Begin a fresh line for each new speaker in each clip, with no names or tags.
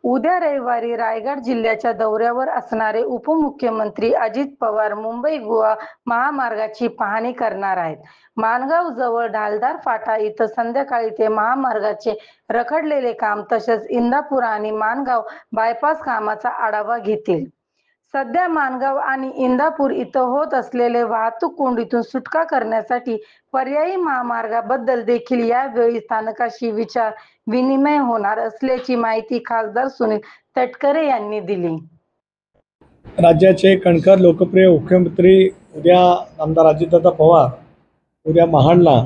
उद्या रविवारी रायगड जिल्ह्याच्या दौऱ्यावर असणारे उपमुख्यमंत्री अजित पवार मुंबई गोवा महामार्गाची पाहणी करणार आहेत। माणगाव जवळ ढालदार फाटा इथं संध्याकाळी ते महामार्गाचे रखडलेले काम तसेच इंदापूर आणि माणगाव बायपास कामाचा आढावा घेतील। सध्या माणगाव आणि इंदापूर इथं होत असलेले वाहतूक कोंडीतून सुटका करण्यासाठी पर्यायी महामार्गाबद्दल देखील यावेळी स्थानिकांशी विचार विनिमय होणार असल्याची माहिती खासदार सुनील तटकरे यांनी दिली।
राज्याचे कणखर लोकप्रिय मुख्यमंत्री उद्या आमदार अजितदादा पवार उद्या महाडला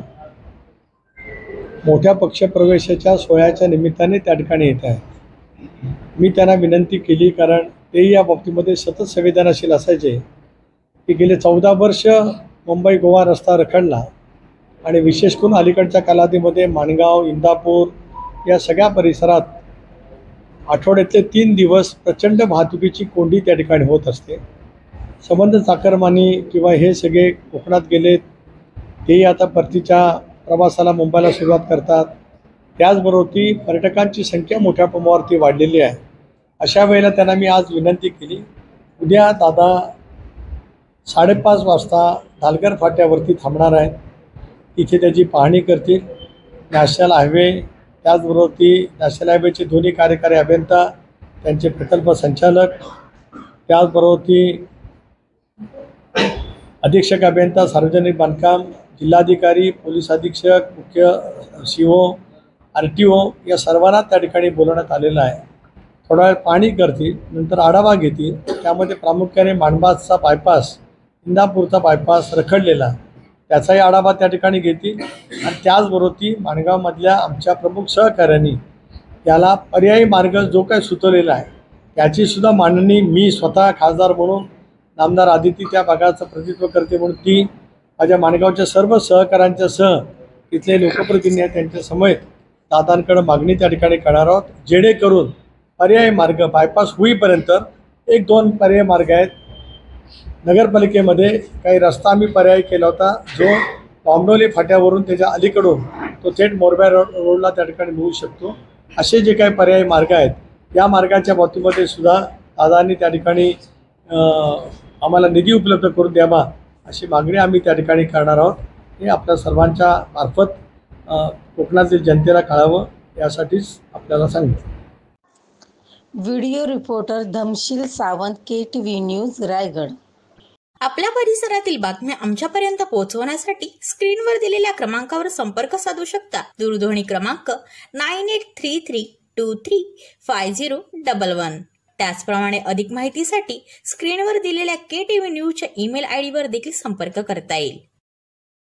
मोठ्या पक्षप्रवेशाच्या सोहळ्याच्या निमित्ताने त्या ठिकाणी येत आहेत। मी त्यांना विनंती केली, कारण तेही या बाबतीमध्ये सतत संवेदनशील असायचे की गेले 14 वर्ष मुंबई गोवा रस्ता रखडला आणि विशेष करून अलीकडच्या कालावधीमध्ये माणगाव इंदापूर या सगळ्या परिसरात आठवड्यातले 3 दिवस प्रचंड वाहतुकीची कोंडी त्या ठिकाणी होत असते। संबंध चाकरमानी किंवा हे सगळे कोकणात गेलेत, तेही आता परतीच्या प्रवासाला मुंबईला सुरुवात करतात। त्याचबरोबर ती पर्यटकांची संख्या मोठ्या प्रमाणावरती वाढलेली आहे। अशा वेळेला त्यांना मी आज विनंती केली, उद्या दादा 5:30 वाजता ढालगर फाट्यावरती थांबणार आहेत, इथे त्याची पाहणी करतील। नॅशनल हायवे त्याचबरोबर ती नॅशनल हायवेचे दोन्ही कार्यकारी अभियंता, त्यांचे प्रकल्प संचालक, त्याचबरोबर ती अधीक्षक अभियंता सार्वजनिक बांधकाम, जिल्हाधिकारी, पोलीस अधीक्षक, मुख्य CO, RTO या सर्वांना त्या ठिकाणी बोलवण्यात आलेलं आहे। थोडा वेळ पाहणी करतील, नंतर आढावा घेतील। त्यामध्ये प्रामुख्याने माणबाजचा बायपास, इंदापूरचा बायपास रखडलेला त्याचाही आढावा त्या ठिकाणी घेतील आणि त्याचबरोबर ती माणगावमधल्या आमच्या प्रमुख सहकाऱ्यांनी याला पर्यायी मार्ग जो काही सुचवलेला आहे त्याचीसुद्धा मांडणी मी स्वतः खासदार म्हणून, नामदार आदिती त्या भागाचं प्रतिनिधित्व करते म्हणून ती माझ्या माणगावच्या सर्व सहकाऱ्यांच्या सह इथले लोकप्रतिनिधी आहेत त्यांच्या समेत दादांकडे मागणी त्या ठिकाणी करणार आहोत, जेणेकरून पर्यायी मार्ग बायपास होईपर्यंत 1-2 पर्यायी मार्ग आहेत। नगरपालिकेमध्ये काही रस्ता आम्ही पर्यायी केला होता, जो बांबडोली फाट्यावरून त्याच्या अलीकडून तो थेट मोरबा रोडला त्या ठिकाणी मिळू शकतो। असे जे काही पर्यायी मार्ग आहेत या मार्गाच्या बाबतीमध्ये सुद्धा दादांनी त्या ठिकाणी आम्हाला निधी उपलब्ध करून द्यावा अशी मागणी आम्ही त्या ठिकाणी करणार आहोत। हे आपल्या सर्वांच्या मार्फत कोकणातील जनतेला कळावं यासाठीच आपल्याला सांगितलं।
Video reporter Dhamsheel Sawant, KTV news, Raigad.
आपल्या परिसरातील बातम्या आमच्यापर्यंत पोहोचवण्यासाठी स्क्रीनवर दिलेल्या क्रमांकावर संपर्क साधू शकता। दूरध्वनी क्रमांक 9833235011। त्याचप्रमाणे अधिक माहितीसाठी स्क्रीनवर दिलेल्या KTV न्यूजच्या ईमेल ID वर देखील संपर्क करता येईल।